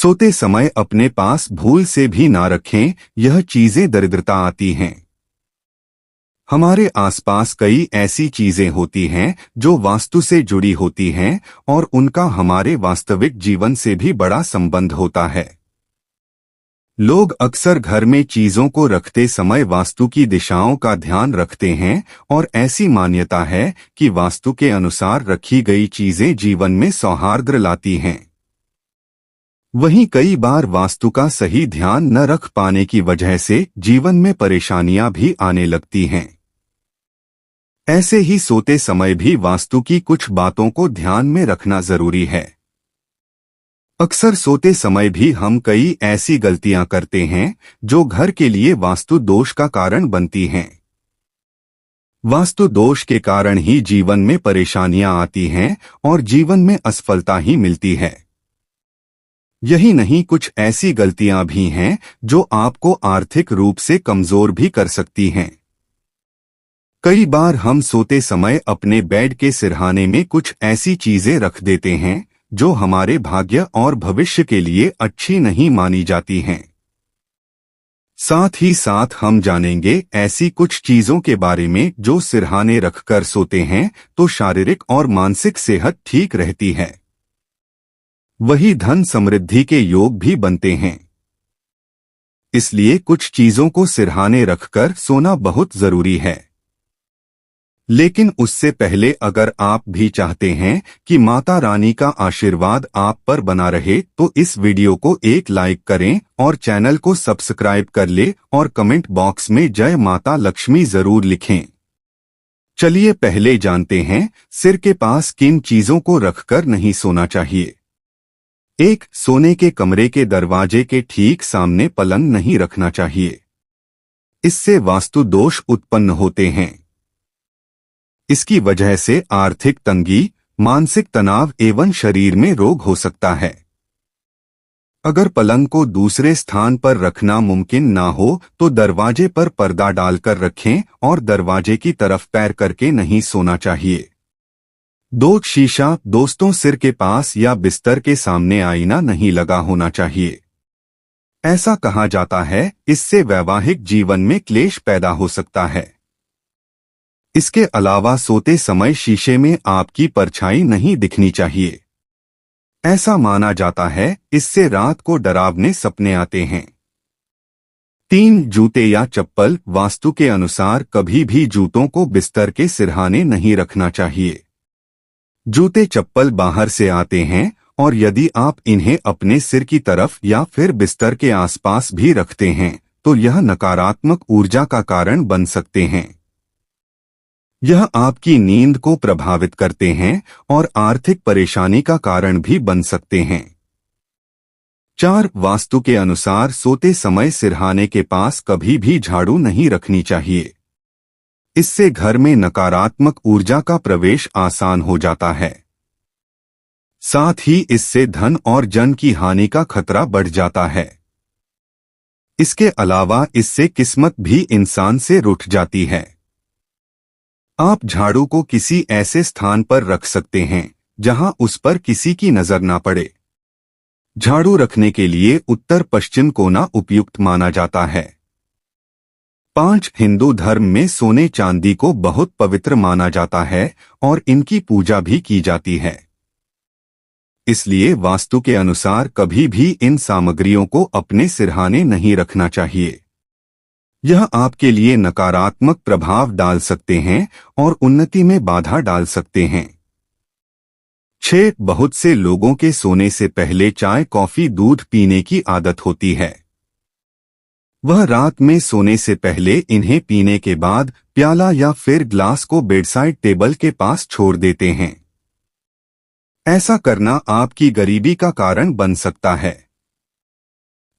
सोते समय अपने पास भूल से भी ना रखें, यह चीजें दरिद्रता आती हैं। हमारे आसपास कई ऐसी चीजें होती हैं जो वास्तु से जुड़ी होती हैं और उनका हमारे वास्तविक जीवन से भी बड़ा संबंध होता है। लोग अक्सर घर में चीजों को रखते समय वास्तु की दिशाओं का ध्यान रखते हैं और ऐसी मान्यता है कि वास्तु के अनुसार रखी गई चीजें जीवन में सौहार्द लाती हैं। वहीं कई बार वास्तु का सही ध्यान न रख पाने की वजह से जीवन में परेशानियां भी आने लगती हैं। ऐसे ही सोते समय भी वास्तु की कुछ बातों को ध्यान में रखना जरूरी है। अक्सर सोते समय भी हम कई ऐसी गलतियां करते हैं जो घर के लिए वास्तु दोष का कारण बनती हैं। वास्तु दोष के कारण ही जीवन में परेशानियां आती हैं और जीवन में असफलता ही मिलती है। यही नहीं, कुछ ऐसी गलतियां भी हैं जो आपको आर्थिक रूप से कमजोर भी कर सकती हैं। कई बार हम सोते समय अपने बेड के सिरहाने में कुछ ऐसी चीजें रख देते हैं जो हमारे भाग्य और भविष्य के लिए अच्छी नहीं मानी जाती हैं। साथ ही साथ हम जानेंगे ऐसी कुछ चीजों के बारे में जो सिरहाने रखकर सोते हैं तो शारीरिक और मानसिक सेहत ठीक रहती है। वही धन समृद्धि के योग भी बनते हैं। इसलिए कुछ चीजों को सिरहाने रखकर सोना बहुत जरूरी है। लेकिन उससे पहले अगर आप भी चाहते हैं कि माता रानी का आशीर्वाद आप पर बना रहे तो इस वीडियो को एक लाइक करें और चैनल को सब्सक्राइब कर ले और कमेंट बॉक्स में जय माता लक्ष्मी जरूर लिखें। चलिए पहले जानते हैं सिर के पास किन चीजों को रखकर नहीं सोना चाहिए। 1. सोने के कमरे के दरवाजे के ठीक सामने पलंग नहीं रखना चाहिए। इससे वास्तु दोष उत्पन्न होते हैं। इसकी वजह से आर्थिक तंगी, मानसिक तनाव एवं शरीर में रोग हो सकता है। अगर पलंग को दूसरे स्थान पर रखना मुमकिन ना हो तो दरवाजे पर पर्दा डालकर रखें और दरवाजे की तरफ पैर करके नहीं सोना चाहिए। 2. शीशा, दोस्तों सिर के पास या बिस्तर के सामने आईना नहीं लगा होना चाहिए। ऐसा कहा जाता है इससे वैवाहिक जीवन में क्लेश पैदा हो सकता है। इसके अलावा सोते समय शीशे में आपकी परछाई नहीं दिखनी चाहिए। ऐसा माना जाता है इससे रात को डरावने सपने आते हैं। 3. जूते या चप्पल, वास्तु के अनुसार कभी भी जूतों को बिस्तर के सिरहाने नहीं रखना चाहिए। जूते चप्पल बाहर से आते हैं और यदि आप इन्हें अपने सिर की तरफ या फिर बिस्तर के आसपास भी रखते हैं तो यह नकारात्मक ऊर्जा का कारण बन सकते हैं। यह आपकी नींद को प्रभावित करते हैं और आर्थिक परेशानी का कारण भी बन सकते हैं। 4. वास्तु के अनुसार सोते समय सिरहाने के पास कभी भी झाड़ू नहीं रखनी चाहिए। इससे घर में नकारात्मक ऊर्जा का प्रवेश आसान हो जाता है। साथ ही इससे धन और जन की हानि का खतरा बढ़ जाता है। इसके अलावा इससे किस्मत भी इंसान से रूठ जाती है। आप झाड़ू को किसी ऐसे स्थान पर रख सकते हैं जहां उस पर किसी की नजर ना पड़े। झाड़ू रखने के लिए उत्तर पश्चिम कोना उपयुक्त माना जाता है। 5. हिंदू धर्म में सोने चांदी को बहुत पवित्र माना जाता है और इनकी पूजा भी की जाती है। इसलिए वास्तु के अनुसार कभी भी इन सामग्रियों को अपने सिरहाने नहीं रखना चाहिए। यह आपके लिए नकारात्मक प्रभाव डाल सकते हैं और उन्नति में बाधा डाल सकते हैं। 6. बहुत से लोगों के सोने से पहले चाय, कॉफी, दूध पीने की आदत होती है। वह रात में सोने से पहले इन्हें पीने के बाद प्याला या फिर ग्लास को बेडसाइड टेबल के पास छोड़ देते हैं। ऐसा करना आपकी गरीबी का कारण बन सकता है।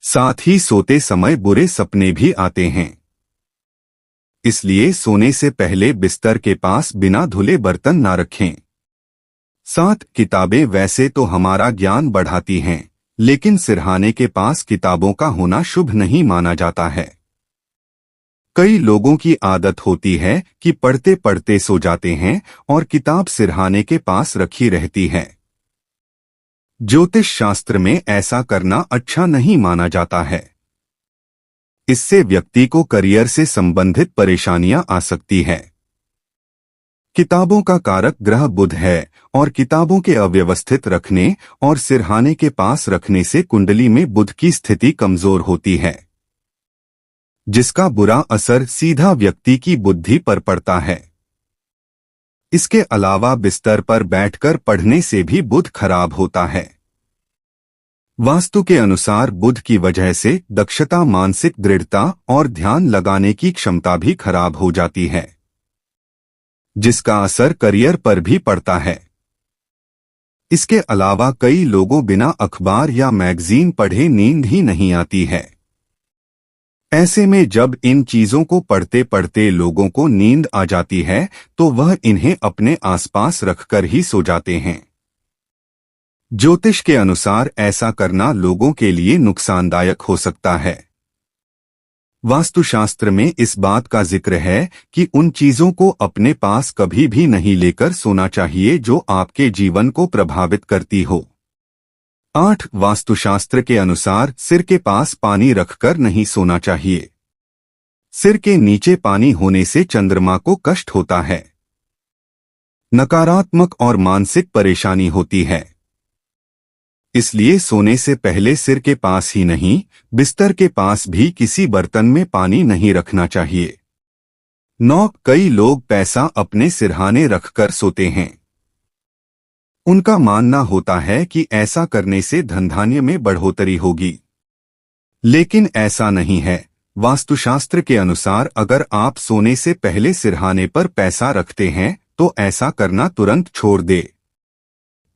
साथ ही सोते समय बुरे सपने भी आते हैं। इसलिए सोने से पहले बिस्तर के पास बिना धुले बर्तन ना रखें। 7. किताबें वैसे तो हमारा ज्ञान बढ़ाती हैं, लेकिन सिरहाने के पास किताबों का होना शुभ नहीं माना जाता है। कई लोगों की आदत होती है कि पढ़ते पढ़ते सो जाते हैं और किताब सिरहाने के पास रखी रहती है। ज्योतिष शास्त्र में ऐसा करना अच्छा नहीं माना जाता है। इससे व्यक्ति को करियर से संबंधित परेशानियां आ सकती है। किताबों का कारक ग्रह बुध है और किताबों के अव्यवस्थित रखने और सिरहाने के पास रखने से कुंडली में बुध की स्थिति कमजोर होती है, जिसका बुरा असर सीधा व्यक्ति की बुद्धि पर पड़ता है। इसके अलावा बिस्तर पर बैठकर पढ़ने से भी बुध खराब होता है। वास्तु के अनुसार बुध की वजह से दक्षता, मानसिक दृढ़ता और ध्यान लगाने की क्षमता भी खराब हो जाती है, जिसका असर करियर पर भी पड़ता है। इसके अलावा कई लोगों बिना अखबार या मैगजीन पढ़े नींद ही नहीं आती है। ऐसे में जब इन चीजों को पढ़ते पढ़ते लोगों को नींद आ जाती है तो वह इन्हें अपने आसपास रखकर ही सो जाते हैं। ज्योतिष के अनुसार ऐसा करना लोगों के लिए नुकसानदायक हो सकता है। वास्तुशास्त्र में इस बात का जिक्र है कि उन चीजों को अपने पास कभी भी नहीं लेकर सोना चाहिए जो आपके जीवन को प्रभावित करती हो। 8. वास्तुशास्त्र के अनुसार सिर के पास पानी रखकर नहीं सोना चाहिए। सिर के नीचे पानी होने से चंद्रमा को कष्ट होता है, नकारात्मक और मानसिक परेशानी होती है। इसलिए सोने से पहले सिर के पास ही नहीं, बिस्तर के पास भी किसी बर्तन में पानी नहीं रखना चाहिए। 9. कई लोग पैसा अपने सिरहाने रखकर सोते हैं। उनका मानना होता है कि ऐसा करने से धनधान्य में बढ़ोतरी होगी, लेकिन ऐसा नहीं है। वास्तुशास्त्र के अनुसार अगर आप सोने से पहले सिरहाने पर पैसा रखते हैं तो ऐसा करना तुरंत छोड़ दे।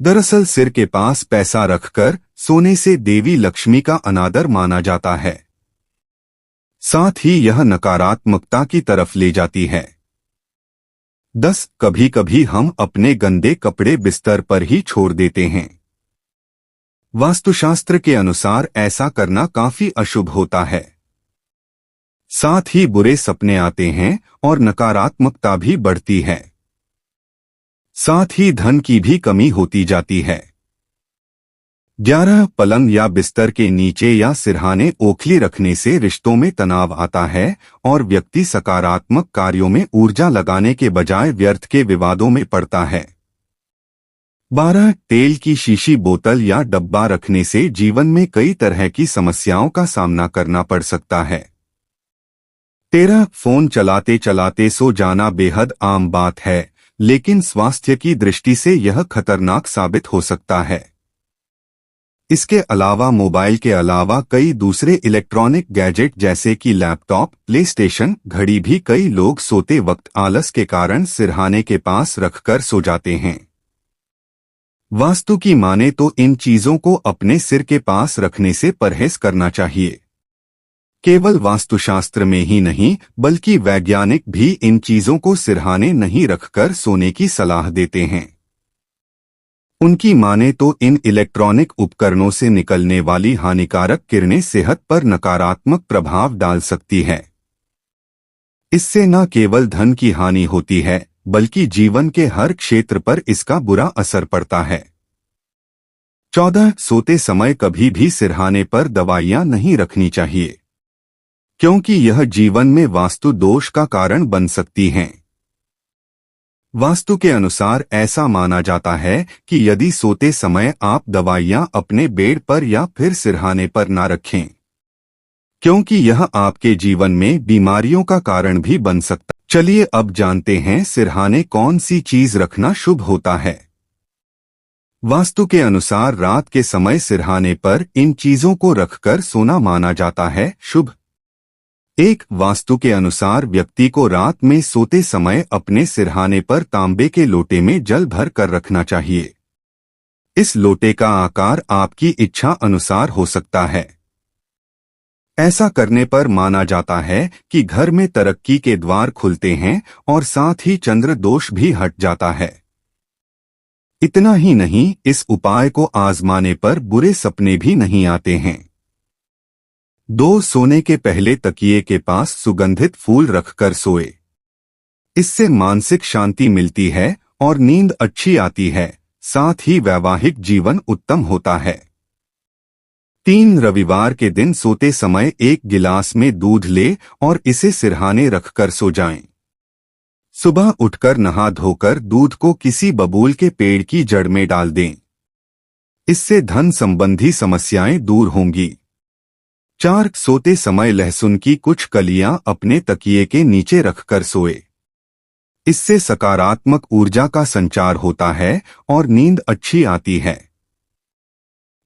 दरअसल सिर के पास पैसा रखकर सोने से देवी लक्ष्मी का अनादर माना जाता है, साथ ही यह नकारात्मकता की तरफ ले जाती है। 10. कभी कभी हम अपने गंदे कपड़े बिस्तर पर ही छोड़ देते हैं। वास्तुशास्त्र के अनुसार ऐसा करना काफी अशुभ होता है, साथ ही बुरे सपने आते हैं और नकारात्मकता भी बढ़ती है, साथ ही धन की भी कमी होती जाती है। 11. पलंग या बिस्तर के नीचे या सिरहाने ओखली रखने से रिश्तों में तनाव आता है और व्यक्ति सकारात्मक कार्यों में ऊर्जा लगाने के बजाय व्यर्थ के विवादों में पड़ता है। 12. तेल की शीशी, बोतल या डब्बा रखने से जीवन में कई तरह की समस्याओं का सामना करना पड़ सकता है। 13. फोन चलाते चलाते सो जाना बेहद आम बात है, लेकिन स्वास्थ्य की दृष्टि से यह खतरनाक साबित हो सकता है। इसके अलावा मोबाइल के अलावा कई दूसरे इलेक्ट्रॉनिक गैजेट जैसे कि लैपटॉप, प्लेस्टेशन, घड़ी भी कई लोग सोते वक्त आलस के कारण सिरहाने के पास रखकर सो जाते हैं। वास्तु की माने तो इन चीजों को अपने सिर के पास रखने से परहेज करना चाहिए। केवल वास्तुशास्त्र में ही नहीं बल्कि वैज्ञानिक भी इन चीजों को सिरहाने नहीं रखकर सोने की सलाह देते हैं। उनकी माने तो इन इलेक्ट्रॉनिक उपकरणों से निकलने वाली हानिकारक किरणें सेहत पर नकारात्मक प्रभाव डाल सकती है। इससे न केवल धन की हानि होती है बल्कि जीवन के हर क्षेत्र पर इसका बुरा असर पड़ता है। 14. सोते समय कभी भी सिरहाने पर दवाइयां नहीं रखनी चाहिए, क्योंकि यह जीवन में वास्तु दोष का कारण बन सकती हैं। वास्तु के अनुसार ऐसा माना जाता है कि यदि सोते समय आप दवाइयां अपने बेड पर या फिर सिरहाने पर ना रखें, क्योंकि यह आपके जीवन में बीमारियों का कारण भी बन सकता है। चलिए अब जानते हैं सिरहाने कौन सी चीज रखना शुभ होता है। वास्तु के अनुसार रात के समय सिरहाने पर इन चीजों को रखकर सोना माना जाता है शुभ। 1. वास्तु के अनुसार व्यक्ति को रात में सोते समय अपने सिरहाने पर तांबे के लोटे में जल भर कर रखना चाहिए। इस लोटे का आकार आपकी इच्छा अनुसार हो सकता है। ऐसा करने पर माना जाता है कि घर में तरक्की के द्वार खुलते हैं और साथ ही चंद्र दोष भी हट जाता है। इतना ही नहीं, इस उपाय को आजमाने पर बुरे सपने भी नहीं आते हैं। 2. सोने के पहले तकिए के पास सुगंधित फूल रखकर सोए। इससे मानसिक शांति मिलती है और नींद अच्छी आती है, साथ ही वैवाहिक जीवन उत्तम होता है। 3 रविवार के दिन सोते समय 1 गिलास में दूध ले और इसे सिरहाने रखकर सो जाएं। सुबह उठकर नहा धोकर दूध को किसी बबूल के पेड़ की जड़ में डाल दें। इससे धन संबंधी समस्याएं दूर होंगी। 4 सोते समय लहसुन की कुछ कलियां अपने तकिए के नीचे रखकर सोए। इससे सकारात्मक ऊर्जा का संचार होता है और नींद अच्छी आती है।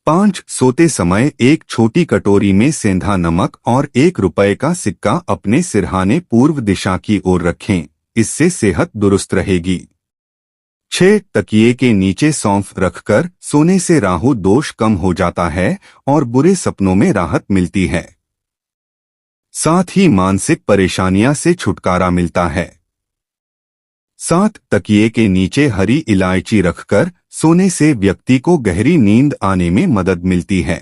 5 सोते समय एक छोटी कटोरी में सेंधा नमक और 1 रुपए का सिक्का अपने सिरहाने पूर्व दिशा की ओर रखें, इससे सेहत दुरुस्त रहेगी। 6 तकिए के नीचे सौंफ रखकर सोने से राहु दोष कम हो जाता है और बुरे सपनों में राहत मिलती है। साथ ही मानसिक परेशानियां से छुटकारा मिलता है। 7 तकिए के नीचे हरी इलायची रखकर सोने से व्यक्ति को गहरी नींद आने में मदद मिलती है।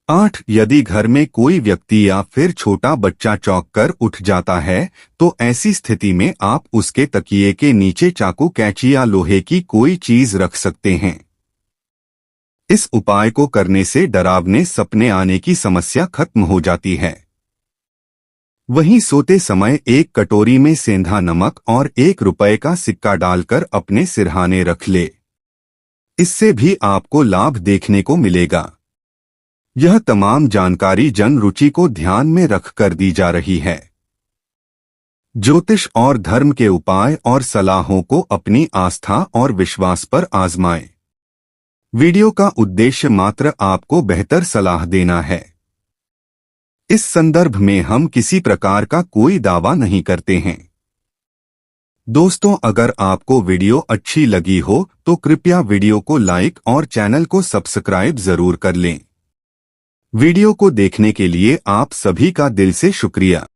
8 यदि घर में कोई व्यक्ति या फिर छोटा बच्चा चौंक कर उठ जाता है तो ऐसी स्थिति में आप उसके तकिए के नीचे चाकू, कैंची या लोहे की कोई चीज रख सकते हैं। इस उपाय को करने से डरावने सपने आने की समस्या खत्म हो जाती है। वहीं सोते समय 1 कटोरी में सेंधा नमक और 1 रुपए का सिक्का डालकर अपने सिरहाने रख ले। इससे भी आपको लाभ देखने को मिलेगा। यह तमाम जानकारी जन रुचि को ध्यान में रखकर दी जा रही है। ज्योतिष और धर्म के उपाय और सलाहों को अपनी आस्था और विश्वास पर आजमाएं। वीडियो का उद्देश्य मात्र आपको बेहतर सलाह देना है। इस संदर्भ में हम किसी प्रकार का कोई दावा नहीं करते हैं। दोस्तों, अगर आपको वीडियो अच्छी लगी हो तो कृपया वीडियो को लाइक और चैनल को सब्सक्राइब जरूर कर लें। वीडियो को देखने के लिए आप सभी का दिल से शुक्रिया।